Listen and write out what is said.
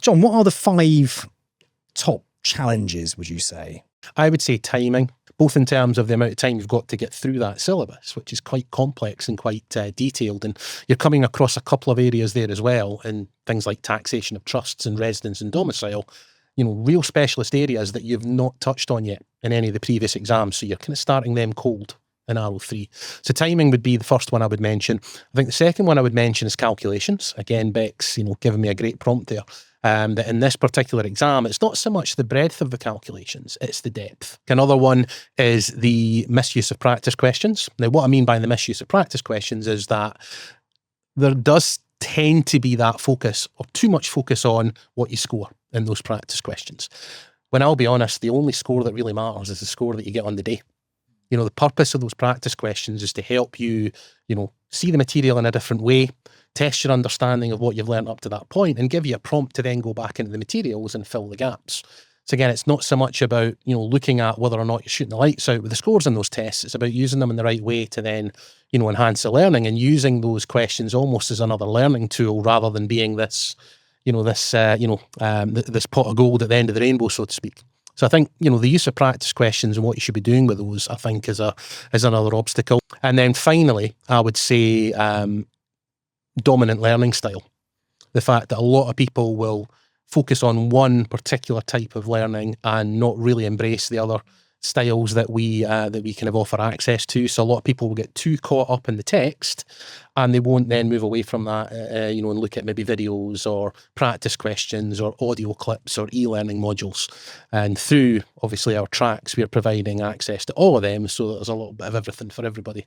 John, what are the 5 top challenges, would you say? I would say timing, both in terms of the amount of time you've got to get through that syllabus, which is quite complex and quite detailed. And you're coming across a couple of areas there as well, in things like taxation of trusts and residence and domicile, real specialist areas that you've not touched on yet in any of the previous exams. So you're kind of starting them cold in RO3. So timing would be the first one I would mention. I think the second one I would mention is calculations. Again, Beck's, giving me a great prompt there. That in this particular exam, it's not so much the breadth of the calculations, it's the depth. Another one is the misuse of practice questions. Now, what I mean by the misuse of practice questions is that there does tend to be that focus, or too much focus, on what you score in those practice questions. When I'll be honest, the only score that really matters is the score that you get on the day. The purpose of those practice questions is to help you, see the material in a different way, test your understanding of what you've learned up to that point, and give you a prompt to then go back into the materials and fill the gaps. So again, it's not so much about, looking at whether or not you're shooting the lights out with the scores in those tests. It's about using them in the right way to then, enhance the learning, and using those questions almost as another learning tool rather than being this, this pot of gold at the end of the rainbow, so to speak. So I think, the use of practice questions and what you should be doing with those, I think, is another obstacle. And then finally, I would say dominant learning style. The fact that a lot of people will focus on one particular type of learning and not really embrace the other styles that we kind of offer access to. So a lot of people will get too caught up in the text, and they won't then move away from that, and look at maybe videos or practice questions or audio clips or e-learning modules. And through, obviously, our tracks, we're providing access to all of them, so that there's a little bit of everything for everybody.